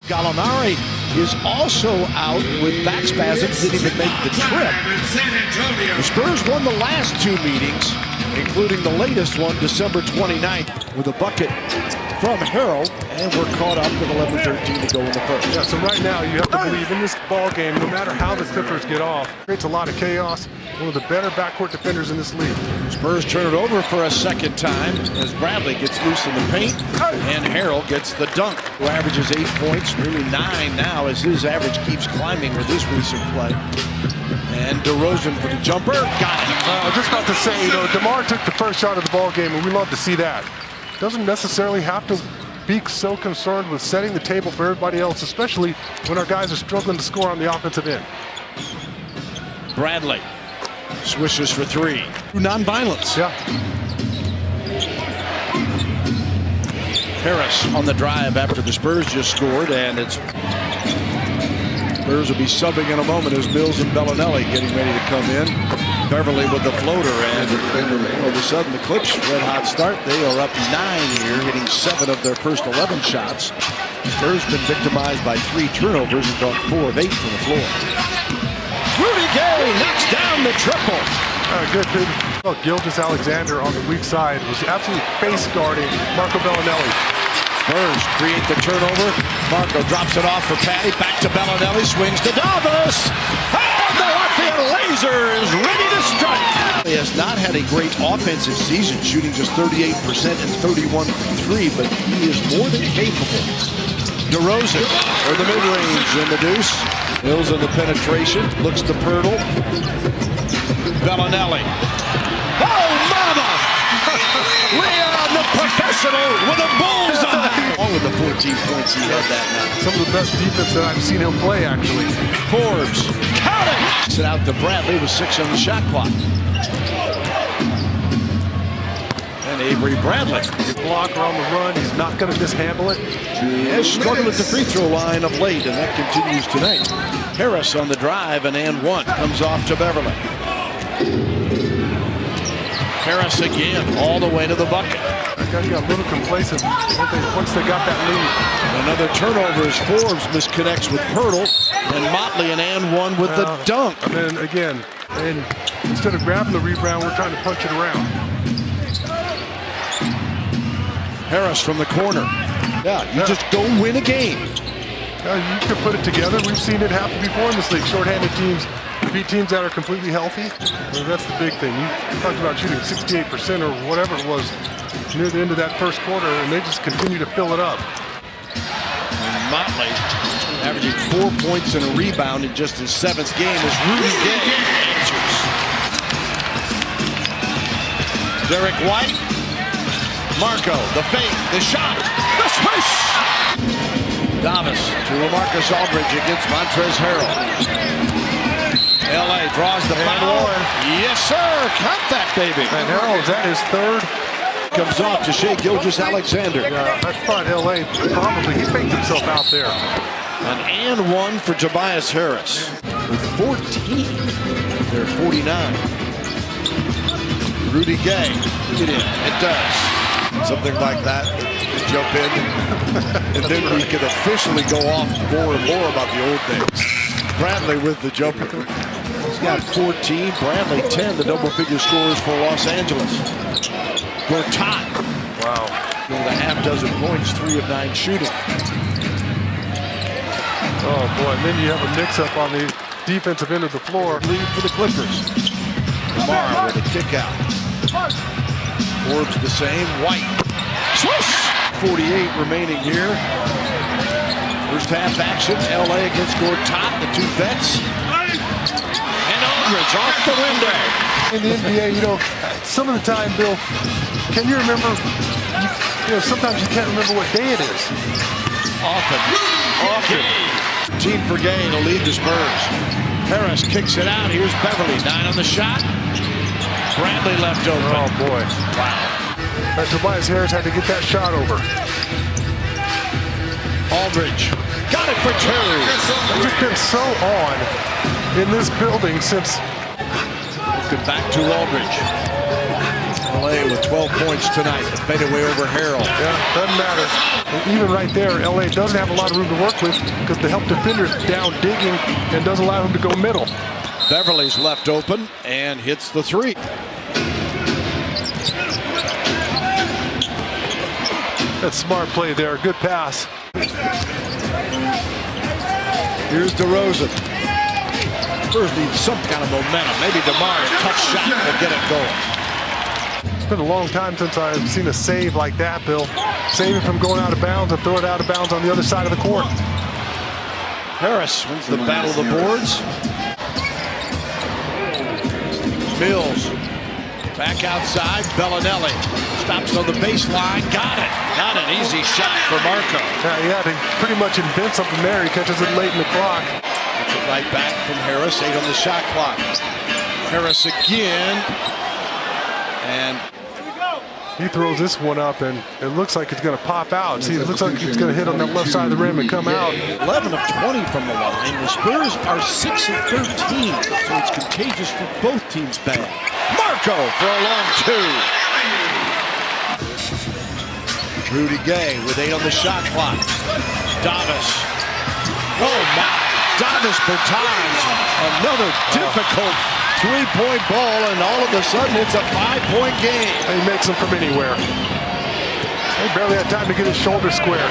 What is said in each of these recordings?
Gallinari is also out with back spasms, didn't even make the trip. The Spurs won the last two meetings, including the latest one, December 29th, with a bucket from Harrell, and we're caught up with 11:13 to go in the first. Yeah, so right now you have to believe in this ball game, no matter how the Clippers get off, creates a lot of chaos. One of the better backcourt defenders in this league. Spurs turn it over for a second time as Bradley gets loose in the paint, and Harrell gets the dunk, who averages 8 points, nearly 9 now as his average keeps climbing with his recent play. And DeRozan for the jumper, got it. I was just about to say, DeMar took the first shot of the ball game, and we love to see that. Doesn't necessarily have to be so concerned with setting the table for everybody else, especially when our guys are struggling to score on the offensive end. Bradley swishes for three. Non-violence. Yeah. Harris on the drive after the Spurs just scored, and it's Spurs will be subbing in a moment as Mills and Bellinelli getting ready to come in. Beverly with the floater, and all of a sudden the Clips red hot start. They are up 9 here, hitting 7 of their first 11 shots. Spurs been victimized by 3 turnovers and gone 4 of 8 from the floor. Rudy Gay knocks down the triple. Good. Well, Gilgeous-Alexander on the weak side was absolutely face guarding Marco Bellinelli. Spurs create the turnover. Marco drops it off for Patty. Back to Bellinelli. Swings to Davis. And the left-hand laser is ready to strike. He has not had a great offensive season, shooting just 38% and 31 from 3, but he is more than capable. DeRozan for the mid-range in the deuce. Mills in the penetration. Looks to Pirtle. Bellinelli. Oh, mama! Leon, the professional, with a bullseye! All of the 14 points he had that night. Some of the best defense that I've seen him play, actually. Forbes, count it! Sit out to Bradley with 6 on the shot clock. And Avery Bradley. Blocker on the run, he's not going to mishandle it. He has struggled at the free throw line of late, and that continues tonight. Harris on the drive, and one comes off to Beverly. Harris again, all the way to the bucket. He got a little complacent once they got that lead. Another turnover as Forbes misconnects with Pirtle, and Motley and one with the dunk. And then again, instead of grabbing the rebound, we're trying to punch it around. Harris from the corner. Yeah, you just go win a game. You can put it together. We've seen it happen before in this league. Shorthanded teams beat teams that are completely healthy. That's the big thing. You talked about shooting 68% or whatever it was near the end of that first quarter, and they just continue to fill it up. And Motley averaging 4 points and a rebound in just his 7th game as Rudy Gay answers. Derek White. Marco, the fake, the shot, the swish! Davis to LaMarcus Aldridge against Montrezl Harrell. LA draws the foul. Yes, sir. Count that, baby. And Harrell is at his 3rd. Comes off to Shai Gilgeous-Alexander. Yeah, I thought LA probably, he faked himself out there. An one for Tobias Harris. With 14, they're 49. Rudy Gay, get in. It does. Something like that, jump in, and then we can officially go off more and more about the old days. Bradley with the jumper. He's got 14, Bradley 10, the double-figure scores for Los Angeles. Gortat. Wow. With a half dozen points, 3 of 9 shooting. Oh, boy, and then you have a mix-up on the defensive end of the floor. Lead for the Clippers. Lamar with a kick out. Forbes the same. White. Swish! 48 remaining here. First half action. LA against Gortat, the 2 vets. And Aldridge off the window. In the NBA, some of the time, Bill, can you remember, sometimes you can't remember what day it is. Often. Team for Gay to lead the Spurs. Harris kicks it out. Here's Beverly. 9 on the shot. Bradley left open. Oh, boy. Wow. Tobias Harris had to get that shot over. Aldridge. Got it for 2. They've just been so on in this building since. Back to Aldridge. LA with 12 points tonight. Fade away over Harrell. Yeah, doesn't matter. And even right there, LA doesn't have a lot of room to work with because the help defender's down digging and doesn't allow him to go middle. Beverly's left open and hits the three. That's smart play there. Good pass. Here's DeRozan. Spurs need some kind of momentum. Maybe DeMar's tough shot will get it going. It's been a long time since I've seen a save like that, Bill. Save it from going out of bounds and throw it out of bounds on the other side of the court. Harris wins the battle of the boards. Mills back outside. Bellinelli stops on the baseline. Got it. Not an easy shot for Marco. Yeah, he had to pretty much invent something there. He catches it late in the clock. Gets it right back from Harris. 8 on the shot clock. Harris again. And he throws this one up, and it looks like it's going to pop out. See, it looks like it's going to hit on the left side of the rim and come out. 11 of 20 from the line. The Spurs are 6 of 13, so it's contagious for both teams bad. Marco for a long two. Rudy Gay with 8 on the shot clock. Davis. Oh my. Davis Bertans. Another difficult three-point ball, and all of a sudden it's a 5-point game. He makes them from anywhere. He barely had time to get his shoulder square.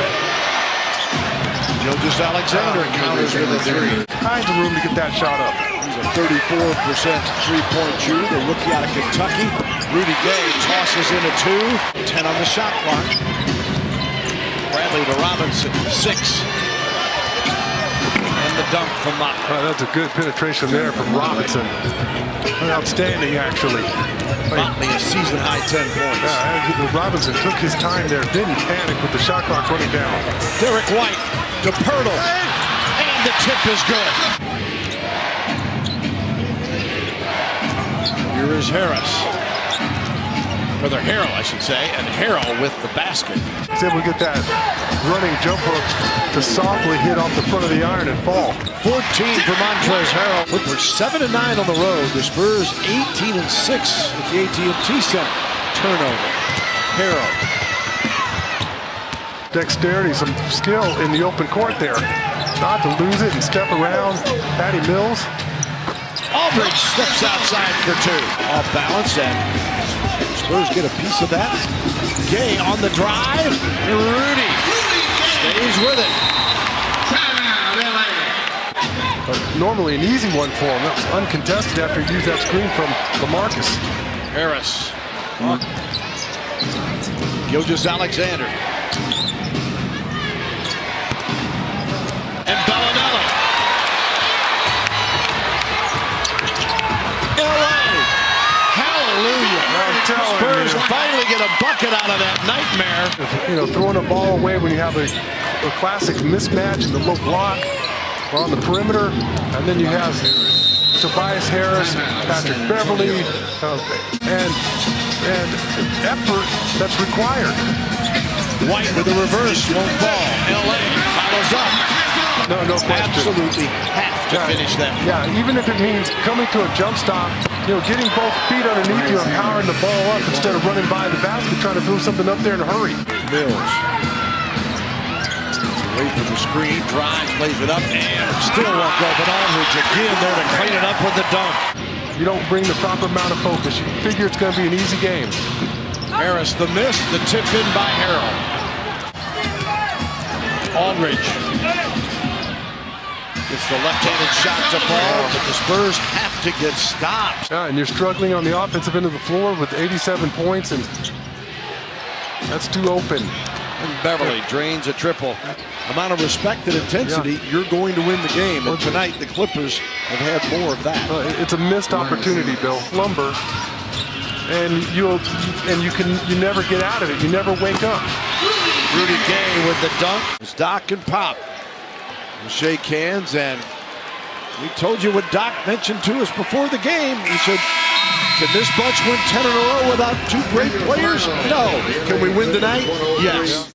Gilgeous-Alexander counters with a three. Kinds of room to get that shot up. He's a 34% three-point shooter, the rookie out of Kentucky. Rudy Gay tosses in a two. 10 on the shot clock. Bradley to Robinson, 6. And the dunk from Motley. Oh, that's a good penetration there from Robinson. Outstanding, actually. Motley a season-high 10 points. Yeah, Robinson took his time there, didn't panic with the shot clock running down. Derek White to Pirtle. And the tip is good. Here is Harris. Or Harrell, I should say, and Harrell with the basket. He's able to get that running jump hook to softly hit off the front of the iron and fall. 14 for Montrezl Harrell. Clippers 7-9 on the road. The Spurs 18-6 at the AT&T Center. Turnover. Harrell. Dexterity, some skill in the open court there. Not to lose it and step around. Patty Mills. Aldridge steps outside for two. Off balance, and Spurs get a piece of that. Gay on the drive. Rudy stays with it. Normally an easy one for him. That was uncontested after he used that screen from LaMarcus. Harris. Gilgeous-Alexander. And Bellinelli. Spurs finally get a bucket out of that nightmare. You know, throwing a ball away when you have a classic mismatch in the low block or on the perimeter, and then you have Tobias Harris, Patrick Beverly, and effort that's required. White with the reverse won't fall. LA follows up. No question. Absolutely have to finish that. Yeah, even if it means coming to a jump stop, you know, getting both feet underneath you and powering the ball up instead of running by the basket, trying to throw something up there in a hurry. Mills. Away from the screen, drives, lays it up, and still won't go. But Aldridge again there to clean it up with the dunk. You don't bring the proper amount of focus. You figure it's going to be an easy game. Harris the miss, the tip in by Harrell. Aldridge. It's the left-handed shot to fall, but the Spurs have to get stopped. Yeah, and you're struggling on the offensive end of the floor with 87 points, and that's too open. And Beverly drains a triple. Amount of respect and intensity, you're going to win the game. And tonight, the Clippers have had more of that. It's a missed opportunity, Bill. Slumber, and you never get out of it. You never wake up. Rudy Gay with the dunk. It's Doc and Pop. We'll shake hands, and we told you what Doc mentioned to us before the game. He said, can this bunch win 10 in a row without two great players? No. Can we win tonight? Yes.